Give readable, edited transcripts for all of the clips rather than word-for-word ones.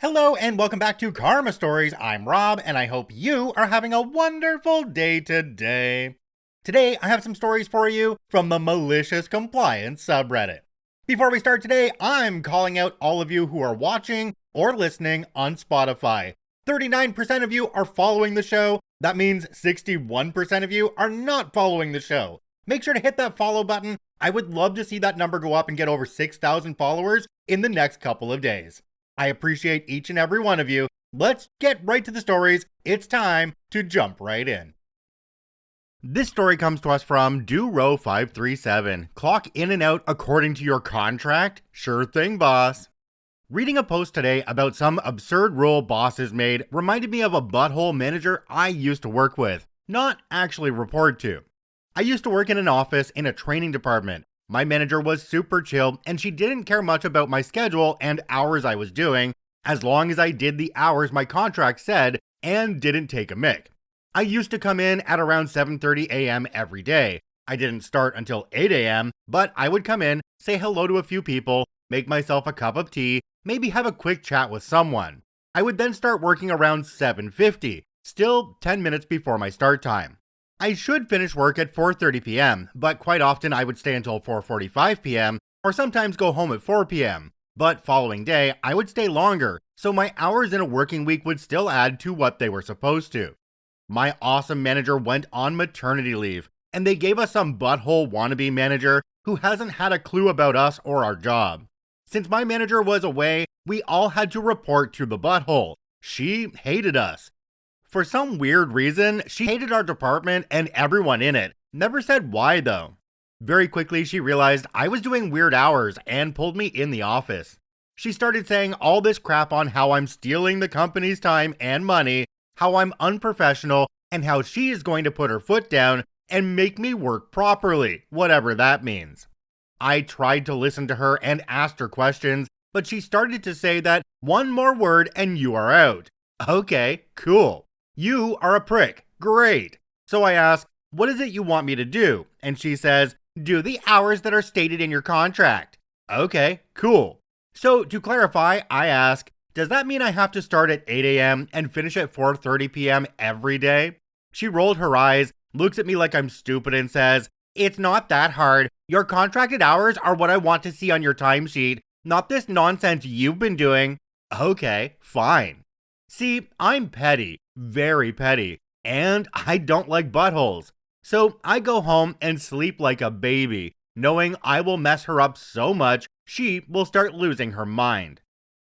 Hello and welcome back to Karma Stories. I'm Rob and I hope you are having a wonderful day today. Today I have some stories for you from the Malicious Compliance subreddit. Before we start today, I'm calling out all of you who are watching or listening on Spotify. 39% of you are following the show. That means 61% of you are not following the show. Make sure to hit that follow button. I would love to see that number go up and get over 6,000 followers in the next couple of days. I appreciate each and every one of you. Let's get right to the stories. It's time to jump right in. This story comes to us from DoRow537. Clock in and out according to your contract? Sure thing, boss. Reading a post today about some absurd rule bosses made reminded me of a butthole manager I used to work with, not actually report to. I used to work in an office in a training department. My manager was super chill and she didn't care much about my schedule and hours I was doing, as long as I did the hours my contract said and didn't take a mick. I used to come in at around 7:30 a.m. every day. I didn't start until 8 a.m., but I would come in, say hello to a few people, make myself a cup of tea, maybe have a quick chat with someone. I would then start working around 7:50, still 10 minutes before my start time. I should finish work at 4:30 p.m., but quite often I would stay until 4:45 p.m. or sometimes go home at 4 p.m. But following day, I would stay longer, so my hours in a working week would still add to what they were supposed to. My awesome manager went on maternity leave, and they gave us some butthole wannabe manager who hasn't had a clue about us or our job. Since my manager was away, we all had to report to the butthole. She hated us. For some weird reason, she hated our department and everyone in it. Never said why though. Very quickly, she realized I was doing weird hours and pulled me in the office. She started saying all this crap on how I'm stealing the company's time and money, how I'm unprofessional, and how she is going to put her foot down and make me work properly, whatever that means. I tried to listen to her and asked her questions, but she started to say that one more word and you are out. Okay, cool. You are a prick. Great. So I ask, what is it you want me to do? And she says, do the hours that are stated in your contract. Okay, cool. So to clarify, I ask, does that mean I have to start at 8 a.m. and finish at 4:30 p.m. every day? She rolled her eyes, looks at me like I'm stupid and says, it's not that hard. Your contracted hours are what I want to see on your timesheet, not this nonsense you've been doing. Okay, fine. See, I'm petty, very petty, and I don't like buttholes. So I go home and sleep like a baby, knowing I will mess her up so much she will start losing her mind.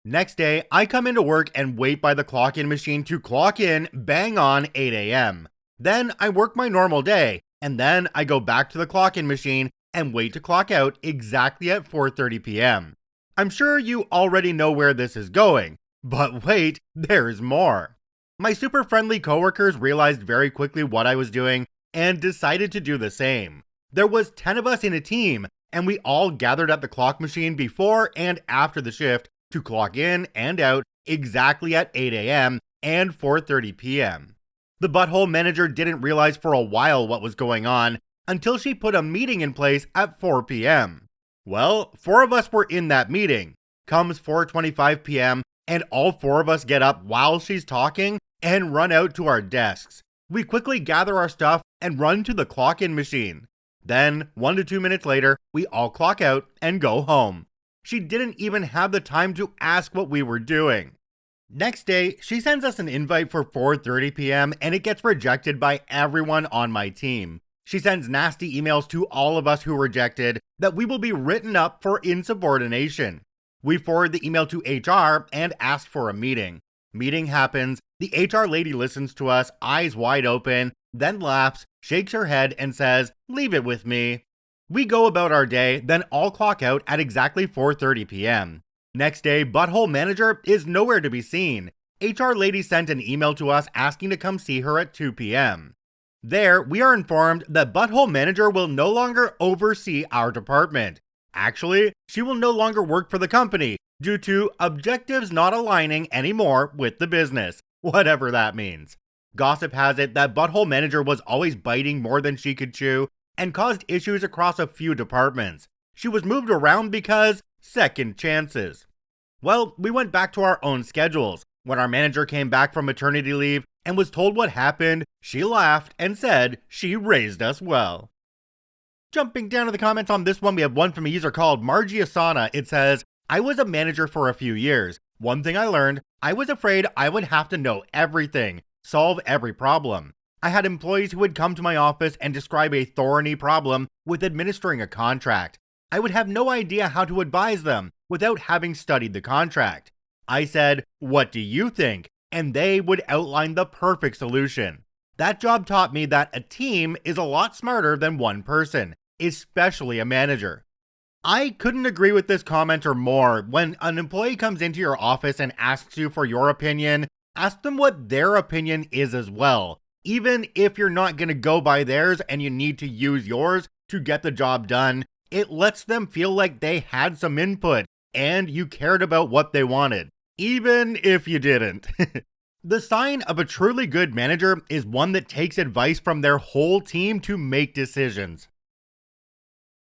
Next day, I come into work and wait by the clock-in machine to clock in bang on 8 a.m. Then I work my normal day, and then I go back to the clock-in machine and wait to clock out exactly at 4:30 p.m. I'm sure you already know where this is going. But wait, there's more. My super friendly coworkers realized very quickly what I was doing and decided to do the same. There was 10 of us in a team, and we all gathered at the clock machine before and after the shift to clock in and out exactly at 8 a.m. and 4:30 p.m. The butthole manager didn't realize for a while what was going on until she put a meeting in place at 4 p.m. Well, 4 of us were in that meeting. Comes 4:25 p.m. and all 4 of us get up while she's talking and run out to our desks. We quickly gather our stuff and run to the clock-in machine. Then, 1 to 2 minutes later, we all clock out and go home. She didn't even have the time to ask what we were doing. Next day, she sends us an invite for 4:30 p.m. and it gets rejected by everyone on my team. She sends nasty emails to all of us who rejected that we will be written up for insubordination. We forward the email to HR and ask for a meeting. Meeting happens, the HR lady listens to us, eyes wide open, then laughs, shakes her head and says, leave it with me. We go about our day, then all clock out at exactly 4:30 p.m. Next day, butthole manager is nowhere to be seen. HR lady sent an email to us asking to come see her at 2 p.m. There, we are informed that butthole manager will no longer oversee our department. Actually, she will no longer work for the company due to objectives not aligning anymore with the business, whatever that means. Gossip has it that butthole manager was always biting more than she could chew and caused issues across a few departments. She was moved around because second chances. Well, we went back to our own schedules. When our manager came back from maternity leave and was told what happened, she laughed and said she raised us well. Jumping down to the comments on this one, we have one from a user called Margie Asana. It says, I was a manager for a few years. One thing I learned, I was afraid I would have to know everything, solve every problem. I had employees who would come to my office and describe a thorny problem with administering a contract. I would have no idea how to advise them without having studied the contract. I said, what do you think? And they would outline the perfect solution. That job taught me that a team is a lot smarter than one person, especially a manager. I couldn't agree with this commenter more. When an employee comes into your office and asks you for your opinion, ask them what their opinion is as well. Even if you're not going to go by theirs and you need to use yours to get the job done, it lets them feel like they had some input and you cared about what they wanted, even if you didn't. The sign of a truly good manager is one that takes advice from their whole team to make decisions.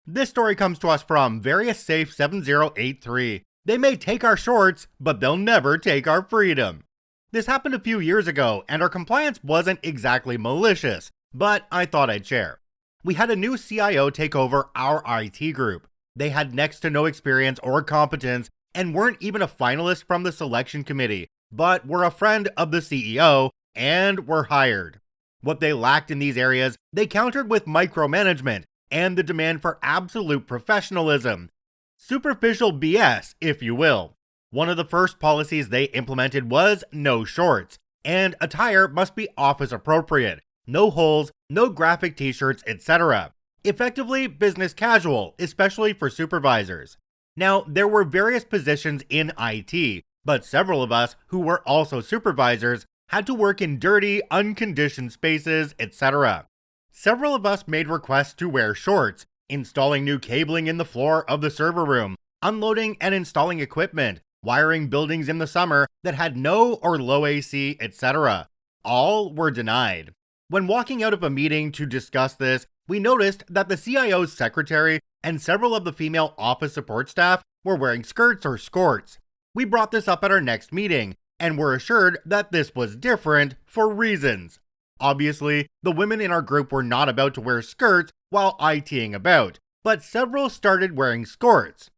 This story comes to us from VariousSafe7083. They may take our shorts, but they'll never take our freedom. This happened a few years ago, and our compliance wasn't exactly malicious, but I thought I'd share. We had a new CIO take over our IT group. They had next to no experience or competence, and weren't even a finalist from the selection committee, but were a friend of the CEO, and were hired. What they lacked in these areas, they countered with micromanagement, and the demand for absolute professionalism. Superficial BS, if you will. One of the first policies they implemented was no shorts, and attire must be office appropriate. No holes, no graphic t-shirts, etc. Effectively business casual, especially for supervisors. Now, there were various positions in IT, but several of us who were also supervisors had to work in dirty, unconditioned spaces, etc. Several of us made requests to wear shorts, installing new cabling in the floor of the server room, unloading and installing equipment, wiring buildings in the summer that had no or low AC, etc. All were denied. When walking out of a meeting to discuss this, we noticed that the CIO's secretary and several of the female office support staff were wearing skirts or skorts. We brought this up at our next meeting, and were assured that this was different for reasons. Obviously, the women in our group were not about to wear skirts while ITing about, but several started wearing skorts.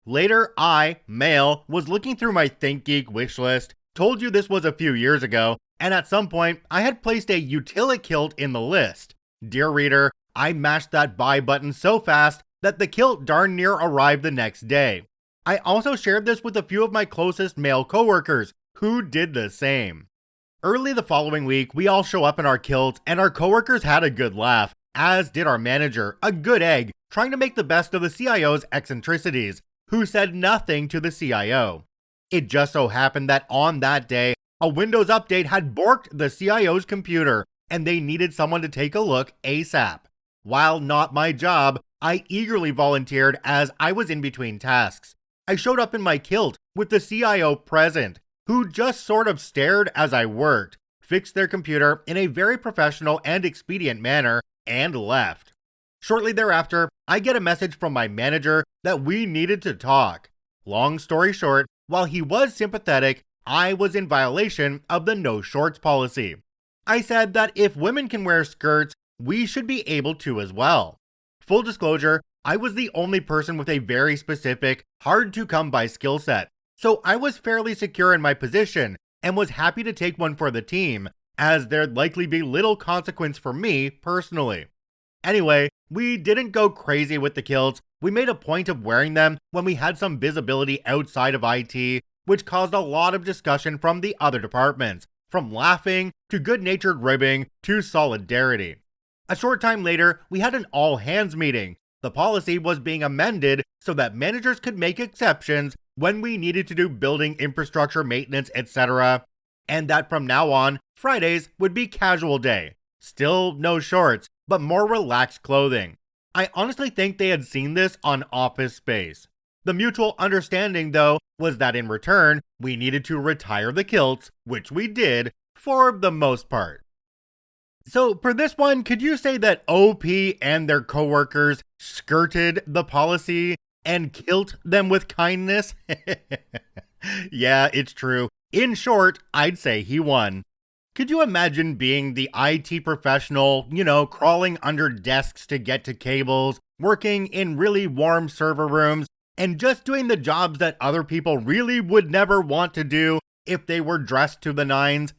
Later, I, male, was looking through my ThinkGeek wish list, told you this was a few years ago, and at some point, I had placed a utility kilt in the list. Dear reader, I mashed that buy button so fast that the kilt darn near arrived the next day. I also shared this with a few of my closest male coworkers, who did the same. Early the following week, we all show up in our kilts, and our coworkers had a good laugh, as did our manager, a good egg, trying to make the best of the CIO's eccentricities, who said nothing to the CIO. It just so happened that on that day, a Windows update had borked the CIO's computer, and they needed someone to take a look ASAP. While not my job, I eagerly volunteered as I was in between tasks. I showed up in my kilt with the CIO present, who just sort of stared as I worked, fixed their computer in a very professional and expedient manner, and left. Shortly thereafter, I get a message from my manager that we needed to talk. Long story short, while he was sympathetic, I was in violation of the no shorts policy. I said that if women can wear skirts, we should be able to as well. Full disclosure, I was the only person with a very specific, hard to come by skill set, so I was fairly secure in my position and was happy to take one for the team, as there'd likely be little consequence for me personally. Anyway, we didn't go crazy with the kilts. We made a point of wearing them when we had some visibility outside of IT, which caused a lot of discussion from the other departments, from laughing to good-natured ribbing to solidarity. A short time later, we had an all-hands meeting. The policy was being amended so that managers could make exceptions when we needed to do building infrastructure maintenance, etc. And that from now on, Fridays would be casual day. Still no shorts, but more relaxed clothing. I honestly think they had seen this on Office Space. The mutual understanding, though, was that in return, we needed to retire the kilts, which we did, for the most part. So for this one, could you say that OP and their coworkers skirted the policy and kilt them with kindness? Yeah, it's true. In short, I'd say he won. Could you imagine being the IT professional, crawling under desks to get to cables, working in really warm server rooms, and just doing the jobs that other people really would never want to do if they were dressed to the nines?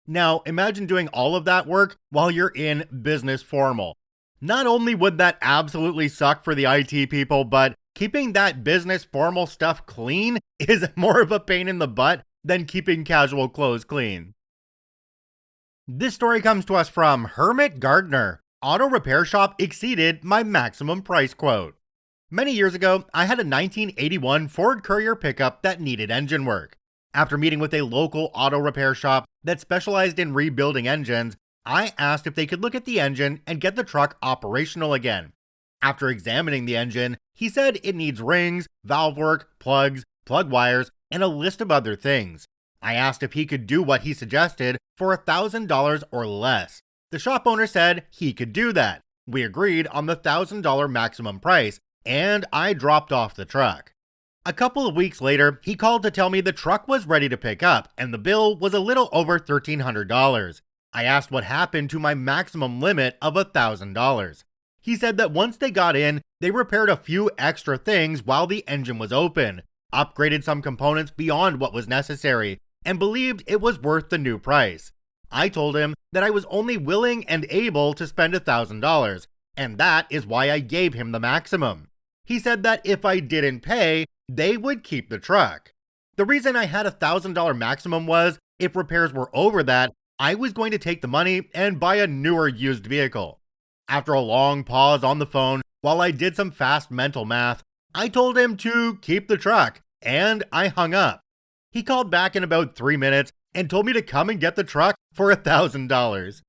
Now, imagine doing all of that work while you're in business formal. Not only would that absolutely suck for the IT people, but keeping that business formal stuff clean is more of a pain in the butt than keeping casual clothes clean. This story comes to us from Hermit Gardner. Auto repair shop exceeded my maximum price quote. Many years ago, I had a 1981 Ford Courier pickup that needed engine work. After meeting with a local auto repair shop that specialized in rebuilding engines, I asked if they could look at the engine and get the truck operational again. After examining the engine, he said it needs rings, valve work, plugs, plug wires, and a list of other things. I asked if he could do what he suggested for $1,000 or less. The shop owner said he could do that. We agreed on the $1,000 maximum price, and I dropped off the truck. A couple of weeks later, he called to tell me the truck was ready to pick up, and the bill was a little over $1,300. I asked what happened to my maximum limit of $1,000. He said that once they got in, they repaired a few extra things while the engine was open, upgraded some components beyond what was necessary, and believed it was worth the new price. I told him that I was only willing and able to spend $1,000, and that is why I gave him the maximum. He said that if I didn't pay, they would keep the truck. The reason I had $1,000 maximum was, if repairs were over that, I was going to take the money and buy a newer used vehicle. After a long pause on the phone, while I did some fast mental math, I told him to keep the truck, and I hung up. He called back in about 3 minutes and told me to come and get the truck for $1,000.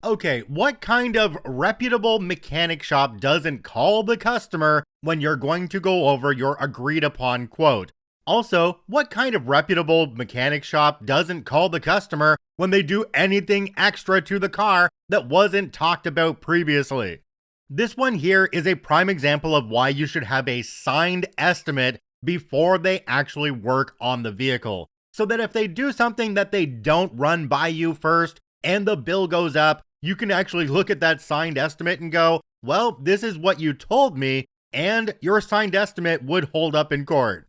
Okay, what kind of reputable mechanic shop doesn't call the customer when you're going to go over your agreed upon quote? Also, what kind of reputable mechanic shop doesn't call the customer when they do anything extra to the car that wasn't talked about previously? This one here is a prime example of why you should have a signed estimate before they actually work on the vehicle, so that if they do something that they don't run by you first and the bill goes up, you can actually look at that signed estimate and go, well, this is what you told me, and your signed estimate would hold up in court.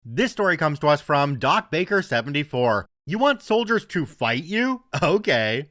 This story comes to us from Doc Baker 74. You want soldiers to fight you? Okay.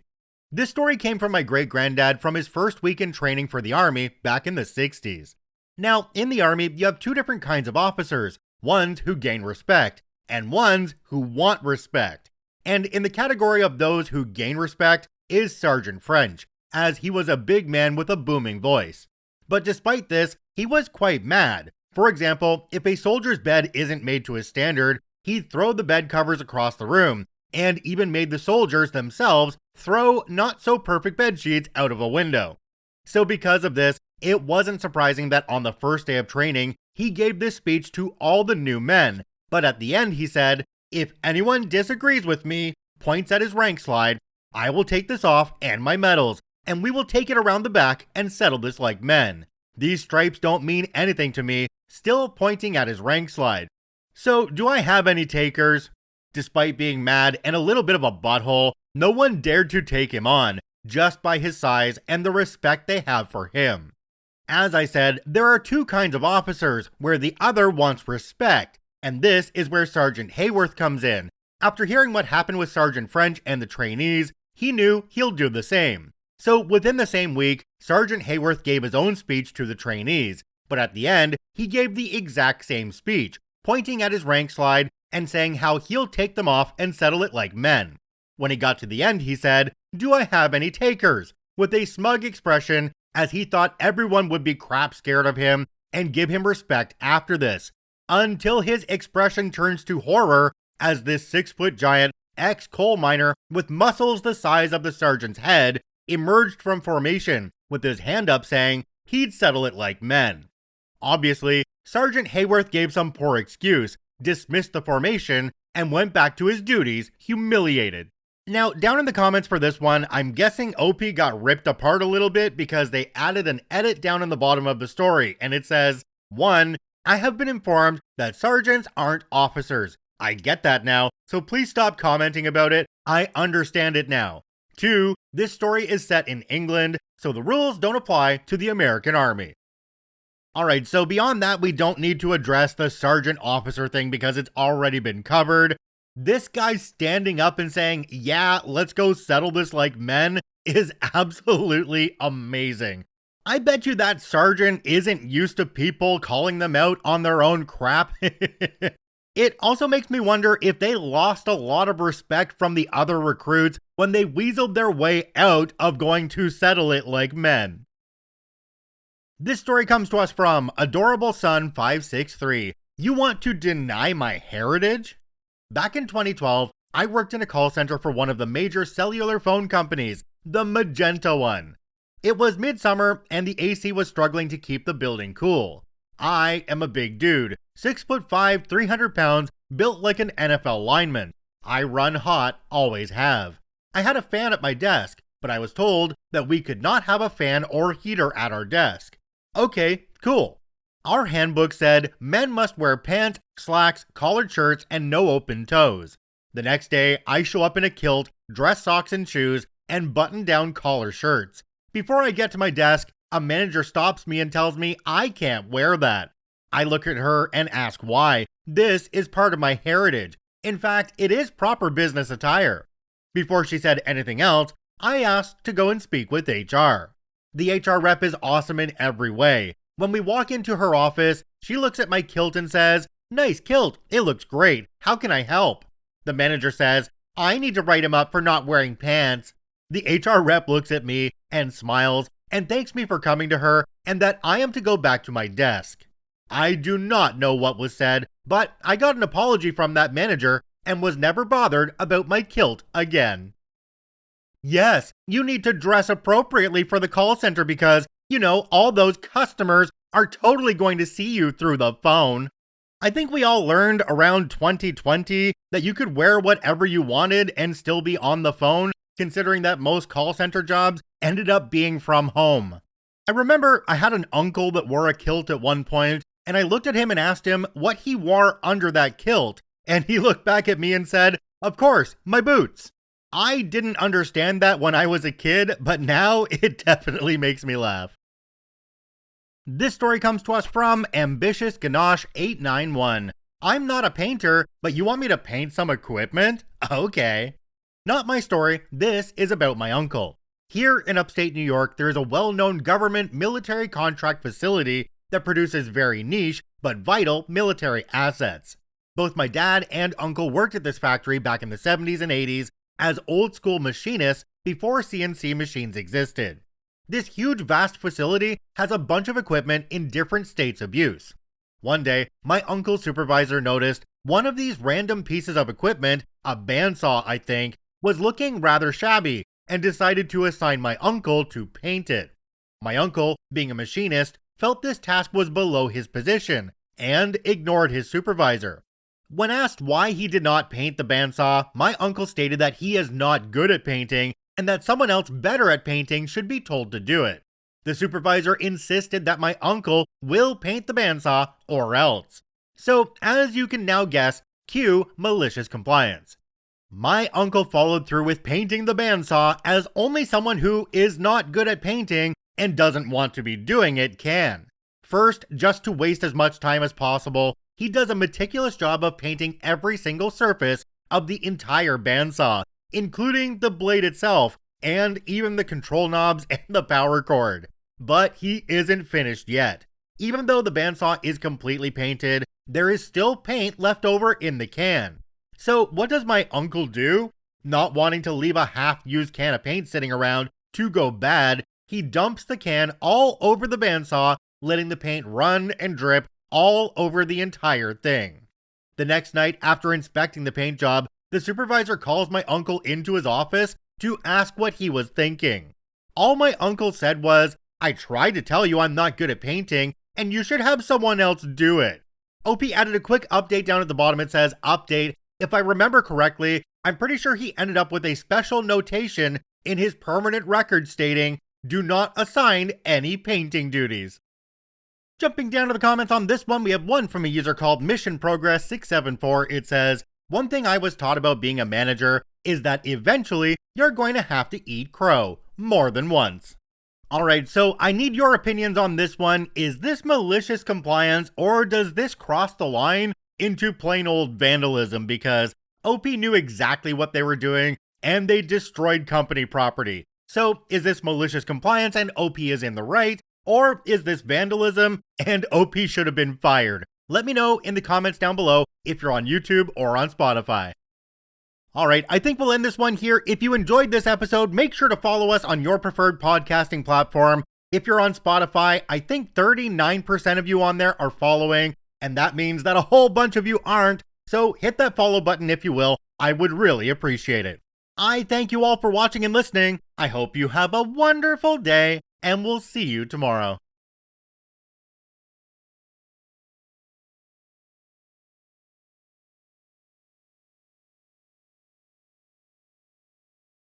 This story came from my great-granddad from his first week in training for the Army back in the 60s. Now, in the Army, you have two different kinds of officers, ones who gain respect, and ones who want respect. And in the category of those who gain respect is Sergeant French, as he was a big man with a booming voice. But despite this, he was quite mad. For example, if a soldier's bed isn't made to his standard, he'd throw the bed covers across the room, and even made the soldiers themselves throw not-so-perfect bed sheets out of a window. So because of this, it wasn't surprising that on the first day of training, he gave this speech to all the new men. But at the end he said, "If anyone disagrees with me," points at his rank slide, "I will take this off and my medals, and we will take it around the back and settle this like men. These stripes don't mean anything to me," still pointing at his rank slide. So, do I have any takers? Despite being mad and a little bit of a butthole, no one dared to take him on, just by his size and the respect they have for him. As I said, there are two kinds of officers, where the other wants respect, and this is where Sergeant Hayworth comes in. After hearing what happened with Sergeant French and the trainees, he knew he'll do the same. So within the same week, Sergeant Hayworth gave his own speech to the trainees, but at the end, he gave the exact same speech, pointing at his rank slide and saying how he'll take them off and settle it like men. When he got to the end, he said, "Do I have any takers?" with a smug expression, as he thought everyone would be crap scared of him and give him respect after this, until his expression turns to horror as this 6-foot giant ex-coal miner with muscles the size of the sergeant's head emerged from formation with his hand up saying he'd settle it like men. Obviously, Sergeant Hayworth gave some poor excuse, dismissed the formation, and went back to his duties, humiliated. Now, down in the comments for this one, I'm guessing OP got ripped apart a little bit because they added an edit down in the bottom of the story, and it says, 1. I have been informed that sergeants aren't officers. I get that now, so please stop commenting about it. I understand it now. 2. This story is set in England, so the rules don't apply to the American Army. Alright, so beyond that, we don't need to address the sergeant officer thing because it's already been covered. This guy standing up and saying, yeah, let's go settle this like men, is absolutely amazing. I bet you that sergeant isn't used to people calling them out on their own crap. It also makes me wonder if they lost a lot of respect from the other recruits when they weaseled their way out of going to settle it like men. This story comes to us from Adorable Son 563. You want to deny my heritage? Back in 2012, I worked in a call center for one of the major cellular phone companies, the magenta one. It was midsummer and the AC was struggling to keep the building cool. I am a big dude, 6'5", 300 pounds, built like an NFL lineman. I run hot, always have. I had a fan at my desk, but I was told that we could not have a fan or heater at our desk. Okay, cool. Our handbook said men must wear pants, slacks, collared shirts, and no open toes. The next day, I show up in a kilt, dress socks and shoes, and button-down collar shirts. Before I get to my desk, a manager stops me and tells me I can't wear that. I look at her and ask why. This is part of my heritage. In fact, it is proper business attire. Before she said anything else, I asked to go and speak with HR. The HR rep is awesome in every way. When we walk into her office, she looks at my kilt and says, "Nice kilt, it looks great. How can I help?" The manager says, "I need to write him up for not wearing pants." The HR rep looks at me and smiles and thanks me for coming to her and that I am to go back to my desk. I do not know what was said, but I got an apology from that manager and was never bothered about my kilt again. Yes, you need to dress appropriately for the call center because, all those customers are totally going to see you through the phone. I think we all learned around 2020 that you could wear whatever you wanted and still be on the phone, considering that most call center jobs ended up being from home. I remember I had an uncle that wore a kilt at one point, and I looked at him and asked him what he wore under that kilt, and he looked back at me and said, "Of course, my boots." I didn't understand that when I was a kid, but now it definitely makes me laugh. This story comes to us from Ambitious Ganache 891. I'm not a painter, but you want me to paint some equipment? Okay. Not my story, this is about my uncle. Here in upstate New York, there is a well-known government military contract facility that produces very niche but vital military assets. Both my dad and uncle worked at this factory back in the 70s and 80s as old-school machinists before CNC machines existed. This huge, vast facility has a bunch of equipment in different states of use. One day, my uncle's supervisor noticed one of these random pieces of equipment, a bandsaw I think, was looking rather shabby and decided to assign my uncle to paint it. My uncle, being a machinist, felt this task was below his position and ignored his supervisor. When asked why he did not paint the bandsaw, my uncle stated that he is not good at painting and that someone else better at painting should be told to do it. The supervisor insisted that my uncle will paint the bandsaw or else. So, as you can now guess, cue Malicious Compliance. My uncle followed through with painting the bandsaw as only someone who is not good at painting and doesn't want to be doing it can. First, just to waste as much time as possible, he does a meticulous job of painting every single surface of the entire bandsaw, including the blade itself, and even the control knobs and the power cord. But he isn't finished yet. Even though the bandsaw is completely painted, there is still paint left over in the can. So what does my uncle do? Not wanting to leave a half-used can of paint sitting around to go bad, he dumps the can all over the bandsaw, letting the paint run and drip all over the entire thing. The next night, after inspecting the paint job, the supervisor calls my uncle into his office to ask what he was thinking. All my uncle said was, "I tried to tell you I'm not good at painting, and you should have someone else do it." OP added a quick update down at the bottom. It says, "Update. If I remember correctly, I'm pretty sure he ended up with a special notation in his permanent record stating, 'Do not assign any painting duties.'" Jumping down to the comments on this one, we have one from a user called Mission Progress 674. It says, "One thing I was taught about being a manager is that eventually you're going to have to eat crow, more than once." Alright, so I need your opinions on this one. Is this malicious compliance, or does this cross the line into plain old vandalism? Because OP knew exactly what they were doing, and they destroyed company property. So is this malicious compliance and OP is in the right? Or is this vandalism and OP should have been fired? Let me know in the comments down below if you're on YouTube or on Spotify. Alright, I think we'll end this one here. If you enjoyed this episode, make sure to follow us on your preferred podcasting platform. If you're on Spotify, I think 39% of you on there are following, and that means that a whole bunch of you aren't. So hit that follow button if you will. I would really appreciate it. I thank you all for watching and listening. I hope you have a wonderful day, and we'll see you tomorrow.